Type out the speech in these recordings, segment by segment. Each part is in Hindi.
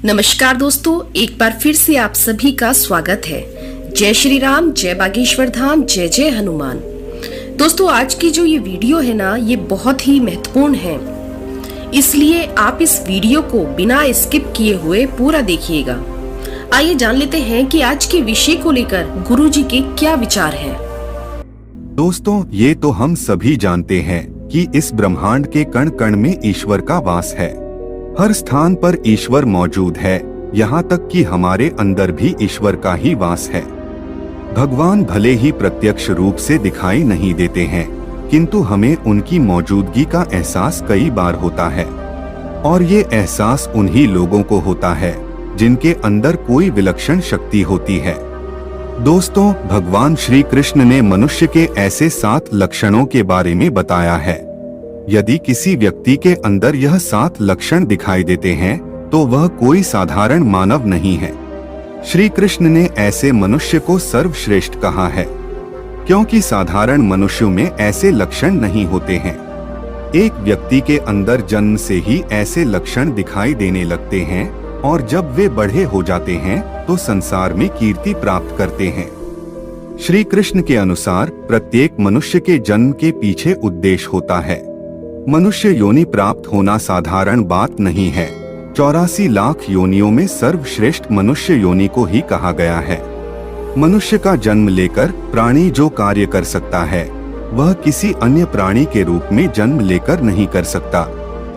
नमस्कार दोस्तों, एक बार फिर से आप सभी का स्वागत है। जय श्री राम, जय बागेश्वर धाम, जय जय हनुमान। दोस्तों, आज की जो ये वीडियो है ना, ये बहुत ही महत्वपूर्ण है, इसलिए आप इस वीडियो को बिना स्किप किए हुए पूरा देखिएगा। आइए जान लेते हैं कि आज के विषय को लेकर गुरुजी के क्या विचार हैं। दोस्तों, ये तो हम सभी जानते हैं कि इस ब्रह्मांड के कण कण में ईश्वर का वास है। हर स्थान पर ईश्वर मौजूद है, यहाँ तक कि हमारे अंदर भी ईश्वर का ही वास है। भगवान भले ही प्रत्यक्ष रूप से दिखाई नहीं देते हैं, किंतु हमें उनकी मौजूदगी का एहसास कई बार होता है, और ये एहसास उन्हीं लोगों को होता है जिनके अंदर कोई विलक्षण शक्ति होती है। दोस्तों, भगवान श्री कृष्ण ने मनुष्य के ऐसे 7 लक्षणों के बारे में बताया है। यदि किसी व्यक्ति के अंदर यह 7 लक्षण दिखाई देते हैं तो वह कोई साधारण मानव नहीं है। श्री कृष्ण ने ऐसे मनुष्य को सर्वश्रेष्ठ कहा है, क्योंकि साधारण मनुष्यों में ऐसे लक्षण नहीं होते हैं। एक व्यक्ति के अंदर जन्म से ही ऐसे लक्षण दिखाई देने लगते हैं, और जब वे बड़े हो जाते हैं तो संसार में कीर्ति प्राप्त करते हैं। श्री कृष्ण के अनुसार प्रत्येक मनुष्य के जन्म के पीछे उद्देश्य होता है। मनुष्य योनि प्राप्त होना साधारण बात नहीं है। 84 लाख योनियों में सर्वश्रेष्ठ मनुष्य योनि को ही कहा गया है। मनुष्य का जन्म लेकर प्राणी जो कार्य कर सकता है, वह किसी अन्य प्राणी के रूप में जन्म लेकर नहीं कर सकता।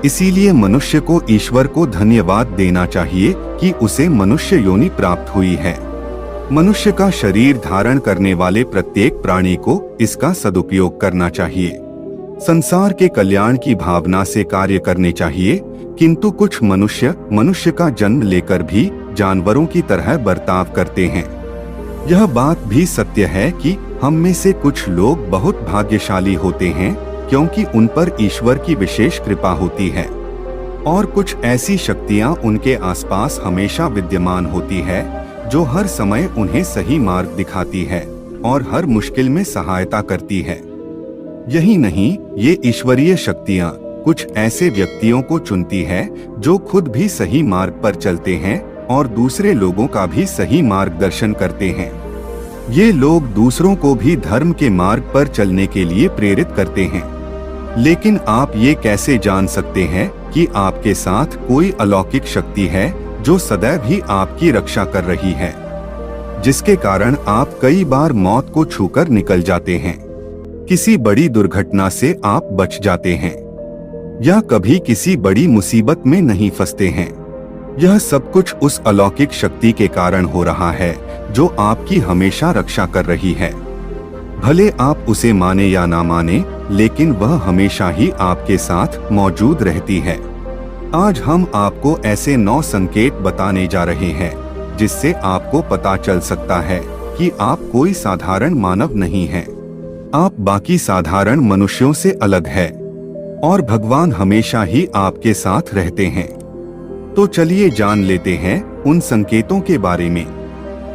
इसीलिए मनुष्य को ईश्वर को धन्यवाद देना चाहिए कि उसे मनुष्य योनि प्राप्त हुई है। मनुष्य का शरीर धारण करने वाले प्रत्येक प्राणी को इसका सदुपयोग करना चाहिए। संसार के कल्याण की भावना से कार्य करने चाहिए, किंतु कुछ मनुष्य का जन्म लेकर भी जानवरों की तरह बर्ताव करते हैं। यह बात भी सत्य है कि हम में से कुछ लोग बहुत भाग्यशाली होते हैं, क्योंकि उन पर ईश्वर की विशेष कृपा होती है, और कुछ ऐसी शक्तियां उनके आसपास हमेशा विद्यमान होती है जो हर समय उन्हें सही मार्ग दिखाती है और हर मुश्किल में सहायता करती है। यही नहीं, ये ईश्वरीय शक्तियाँ कुछ ऐसे व्यक्तियों को चुनती है जो खुद भी सही मार्ग पर चलते हैं और दूसरे लोगों का भी सही मार्गदर्शन करते हैं। ये लोग दूसरों को भी धर्म के मार्ग पर चलने के लिए प्रेरित करते हैं। लेकिन आप ये कैसे जान सकते हैं कि आपके साथ कोई अलौकिक शक्ति है जो सदैव ही आपकी रक्षा कर रही है, जिसके कारण आप कई बार मौत को छूकर निकल जाते हैं, किसी बड़ी दुर्घटना से आप बच जाते हैं, या कभी किसी बड़ी मुसीबत में नहीं फंसते हैं। यह सब कुछ उस अलौकिक शक्ति के कारण हो रहा है जो आपकी हमेशा रक्षा कर रही है। भले आप उसे माने या ना माने, लेकिन वह हमेशा ही आपके साथ मौजूद रहती है। आज हम आपको ऐसे 9 संकेत बताने जा रहे हैं जिससे आपको पता चल सकता है कि आप कोई साधारण मानव नहीं हैं। आप बाकी साधारण मनुष्यों से अलग है, और भगवान हमेशा ही आपके साथ रहते हैं। तो चलिए जान लेते हैं उन संकेतों के बारे में।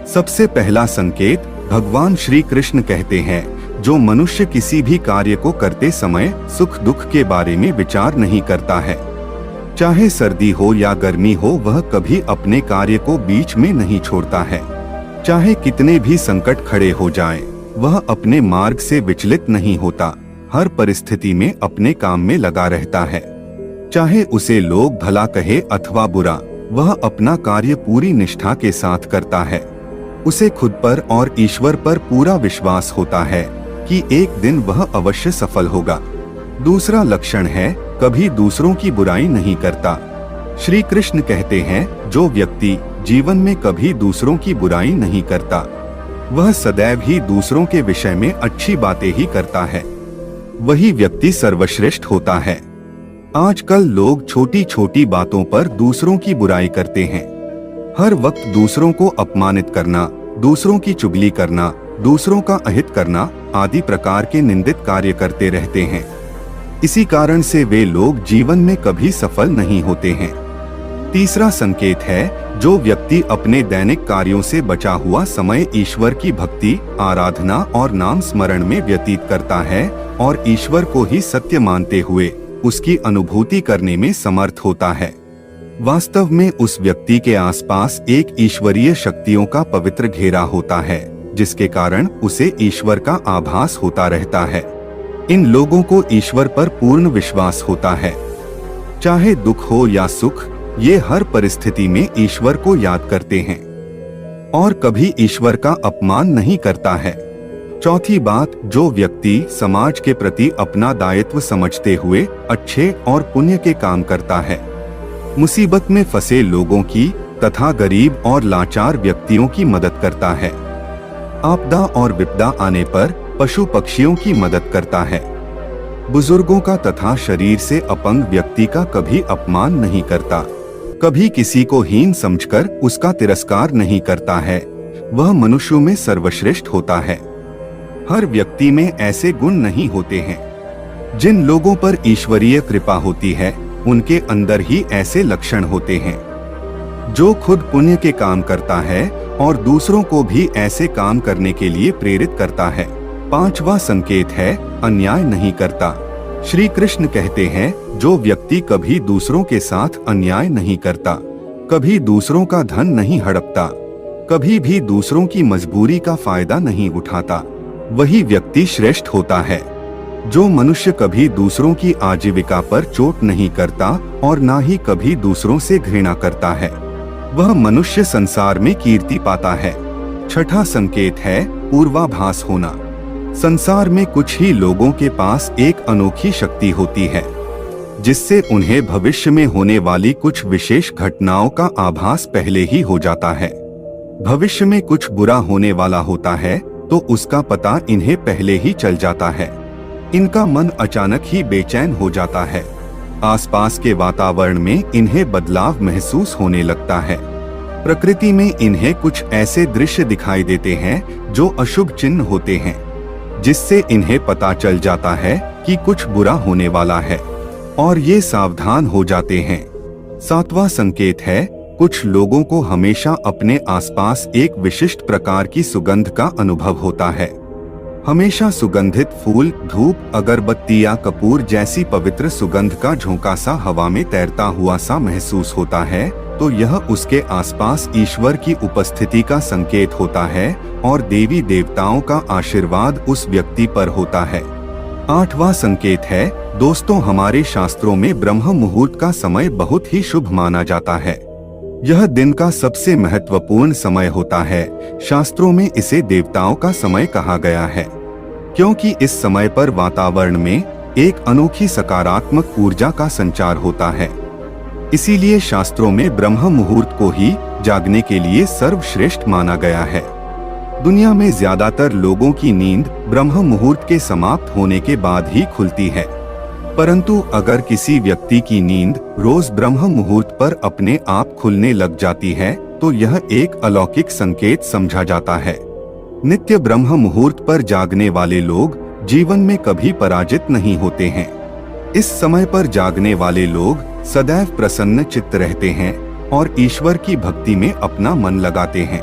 सबसे पहला संकेत, भगवान श्री कृष्ण कहते हैं, जो मनुष्य किसी भी कार्य को करते समय सुख दुख के बारे में विचार नहीं करता है, चाहे सर्दी हो या गर्मी हो, वह कभी अपने कार्य को बीच में नहीं छोड़ता है। चाहे कितने भी संकट खड़े हो जाएं, वह अपने मार्ग से विचलित नहीं होता, हर परिस्थिति में अपने काम में लगा रहता है। चाहे उसे लोग भला कहे अथवा बुरा, वह अपना कार्य पूरी निष्ठा के साथ करता है। उसे खुद पर और ईश्वर पर पूरा विश्वास होता है कि एक दिन वह अवश्य सफल होगा। दूसरा लक्षण है, कभी दूसरों की बुराई नहीं करता। श्री कृष्ण कहते हैं, जो व्यक्ति जीवन में कभी दूसरों की बुराई नहीं करता, वह सदैव ही दूसरों के विषय में अच्छी बातें ही करता है, वही व्यक्ति सर्वश्रेष्ठ होता है। आजकल लोग छोटी छोटी बातों पर दूसरों की बुराई करते हैं। हर वक्त दूसरों को अपमानित करना, दूसरों की चुगली करना, दूसरों का अहित करना आदि प्रकार के निंदित कार्य करते रहते हैं। इसी कारण से वे लोग जीवन में कभी सफल नहीं होते हैं। तीसरा संकेत है, जो व्यक्ति अपने दैनिक कार्यों से बचा हुआ समय ईश्वर की भक्ति, आराधना और नाम स्मरण में व्यतीत करता है और ईश्वर को ही सत्य मानते हुए उसकी अनुभूति करने में समर्थ होता है, वास्तव में उस व्यक्ति के आसपास एक ईश्वरीय शक्तियों का पवित्र घेरा होता है, जिसके कारण उसे ईश्वर का आभास होता रहता है। इन लोगों को ईश्वर पर पूर्ण विश्वास होता है। चाहे दुख हो या सुख, ये हर परिस्थिति में ईश्वर को याद करते हैं और कभी ईश्वर का अपमान नहीं करता है। चौथी बात, जो व्यक्ति समाज के प्रति अपना दायित्व समझते हुए अच्छे और पुण्य के काम करता है, मुसीबत में फंसे लोगों की तथा गरीब और लाचार व्यक्तियों की मदद करता है, आपदा और विपदा आने पर पशु पक्षियों की मदद करता है, बुजुर्गों का तथा शरीर से अपंग व्यक्ति का कभी अपमान नहीं करता, कभी किसी को हीन समझकर उसका तिरस्कार नहीं करता है, वह मनुष्यों में सर्वश्रेष्ठ होता है। हर व्यक्ति में ऐसे गुण नहीं होते हैं। जिन लोगों पर ईश्वरीय कृपा होती है, उनके अंदर ही ऐसे लक्षण होते हैं। जो खुद पुण्य के काम करता है और दूसरों को भी ऐसे काम करने के लिए प्रेरित करता है। पांचवा संकेत है, अन्याय नहीं करता। श्री कृष्ण कहते हैं, जो व्यक्ति कभी दूसरों के साथ अन्याय नहीं करता, कभी दूसरों का धन नहीं हड़पता, कभी भी दूसरों की मजबूरी का फायदा नहीं उठाता, वही व्यक्ति श्रेष्ठ होता है। जो मनुष्य कभी दूसरों की आजीविका पर चोट नहीं करता और ना ही कभी दूसरों से घृणा करता है, वह मनुष्य संसार में कीर्ति पाता है। छठा संकेत है, पूर्वाभास होना। संसार में कुछ ही लोगों के पास एक अनोखी शक्ति होती है, जिससे उन्हें भविष्य में होने वाली कुछ विशेष घटनाओं का आभास पहले ही हो जाता है। भविष्य में कुछ बुरा होने वाला होता है तो उसका पता इन्हें पहले ही चल जाता है। इनका मन अचानक ही बेचैन हो जाता है। आसपास के वातावरण में इन्हें बदलाव महसूस होने लगता है। प्रकृति में इन्हें कुछ ऐसे दृश्य दिखाई देते हैं जो अशुभ चिन्ह होते हैं, जिससे इन्हें पता चल जाता है कि कुछ बुरा होने वाला है और ये सावधान हो जाते हैं। सातवां संकेत है, कुछ लोगों को हमेशा अपने आसपास एक विशिष्ट प्रकार की सुगंध का अनुभव होता है। हमेशा सुगंधित फूल, धूप, अगरबत्ती या कपूर जैसी पवित्र सुगंध का झोंका सा हवा में तैरता हुआ सा महसूस होता है, तो यह उसके आसपास ईश्वर की उपस्थिति का संकेत होता है और देवी देवताओं का आशीर्वाद उस व्यक्ति पर होता है। आठवां संकेत है, दोस्तों, हमारे शास्त्रों में ब्रह्म मुहूर्त का समय बहुत ही शुभ माना जाता है। यह दिन का सबसे महत्वपूर्ण समय होता है। शास्त्रों में इसे देवताओं का समय कहा गया है, क्योंकि इस समय पर वातावरण में एक अनोखी सकारात्मक ऊर्जा का संचार होता है। इसीलिए शास्त्रों में ब्रह्म मुहूर्त को ही जागने के लिए सर्वश्रेष्ठ माना गया है। दुनिया में ज्यादातर लोगों की नींद ब्रह्म मुहूर्त के समाप्त होने के बाद ही खुलती है, परंतु अगर किसी व्यक्ति की नींद रोज ब्रह्म मुहूर्त पर अपने आप खुलने लग जाती है, तो यह एक अलौकिक संकेत समझा जाता है। नित्य ब्रह्म मुहूर्त पर जागने वाले लोग जीवन में कभी पराजित नहीं होते हैं। इस समय पर जागने वाले लोग सदैव प्रसन्न चित्त रहते हैं और ईश्वर की भक्ति में अपना मन लगाते हैं।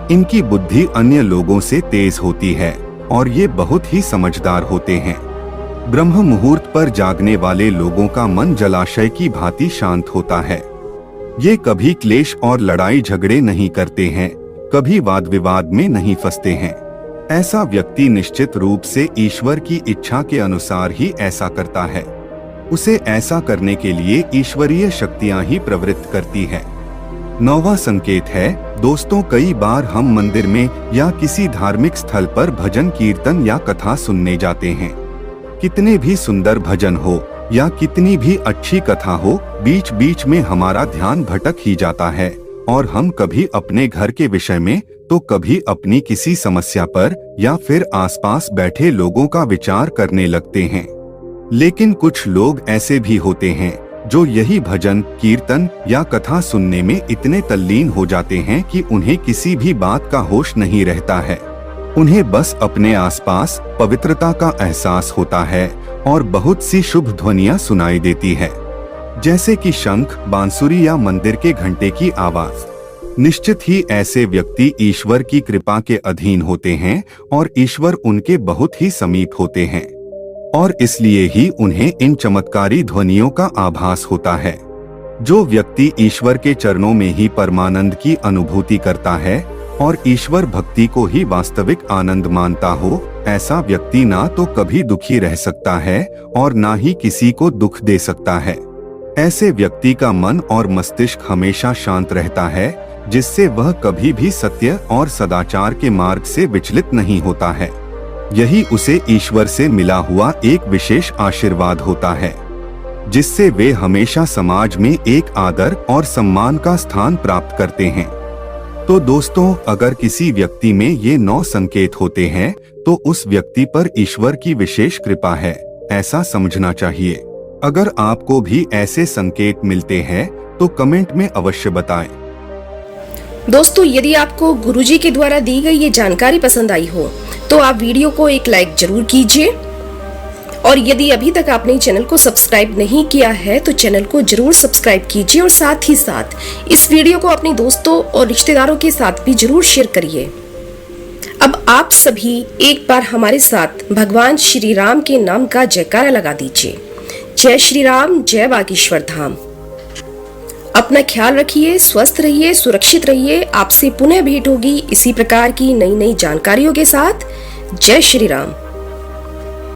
इनकी बुद्धि अन्य लोगों से तेज होती है और ये बहुत ही समझदार होते हैं। ब्रह्म मुहूर्त पर जागने वाले लोगों का मन जलाशय की भांति शांत होता है। ये कभी क्लेश और लड़ाई झगड़े नहीं करते हैं, कभी वाद विवाद में नहीं फंसते हैं। ऐसा व्यक्ति निश्चित रूप से ईश्वर की इच्छा के अनुसार ही ऐसा करता है। उसे ऐसा करने के लिए ईश्वरीय शक्तियां ही प्रवृत्त करती है। नौवां संकेत है, दोस्तों, कई बार हम मंदिर में या किसी धार्मिक स्थल पर भजन कीर्तन या कथा सुनने जाते हैं। कितने भी सुंदर भजन हो या कितनी भी अच्छी कथा हो, बीच बीच में हमारा ध्यान भटक ही जाता है और हम कभी अपने घर के विषय में तो कभी अपनी किसी समस्या पर या फिर आसपास बैठे लोगों का विचार करने लगते हैं। लेकिन कुछ लोग ऐसे भी होते हैं जो यही भजन, कीर्तन या कथा सुनने में इतने तल्लीन हो जाते हैं कि उन्हें किसी भी बात का होश नहीं रहता है। उन्हें बस अपने आसपास पवित्रता का एहसास होता है और बहुत सी शुभ ध्वनियां सुनाई देती है, जैसे कि शंख, बांसुरी या मंदिर के घंटे की आवाज। निश्चित ही ऐसे व्यक्ति ईश्वर की कृपा के अधीन होते हैं और ईश्वर उनके बहुत ही समीप होते हैं और इसलिए ही उन्हें इन चमत्कारी ध्वनियों का आभास होता है। जो व्यक्ति ईश्वर के चरणों में ही परमानंद की अनुभूति करता है और ईश्वर भक्ति को ही वास्तविक आनंद मानता हो, ऐसा व्यक्ति ना तो कभी दुखी रह सकता है और ना ही किसी को दुख दे सकता है। ऐसे व्यक्ति का मन और मस्तिष्क हमेशा शांत रहता है, जिससे वह कभी भी सत्य और सदाचार के मार्ग से विचलित नहीं होता है। यही उसे ईश्वर से मिला हुआ एक विशेष आशीर्वाद होता है, जिससे वे हमेशा समाज में एक आदर और सम्मान का स्थान प्राप्त करते हैं। तो दोस्तों, अगर किसी व्यक्ति में ये 9 संकेत होते हैं तो उस व्यक्ति पर ईश्वर की विशेष कृपा है, ऐसा समझना चाहिए। अगर आपको भी ऐसे संकेत मिलते हैं तो कमेंट में अवश्य बताएं। दोस्तों, यदि आपको गुरुजी के द्वारा दी गई ये जानकारी पसंद आई हो तो आप वीडियो को एक लाइक जरूर कीजिए, और यदि अभी तक आपने चैनल को सब्सक्राइब नहीं किया है तो चैनल को जरूर सब्सक्राइब कीजिए, और साथ ही साथ इस वीडियो को अपने दोस्तों और रिश्तेदारों के साथ भी जरूर शेयर करिए। अब आप सभी एक बार हमारे साथ भगवान श्री राम के नाम का जयकारा लगा दीजिए। जय श्री राम, जय बागेश्वर धाम। अपना ख्याल रखिए, स्वस्थ रहिए, सुरक्षित रहिए। आपसे पुनः भेंट होगी इसी प्रकार की नई नई जानकारियों के साथ। जय श्री राम।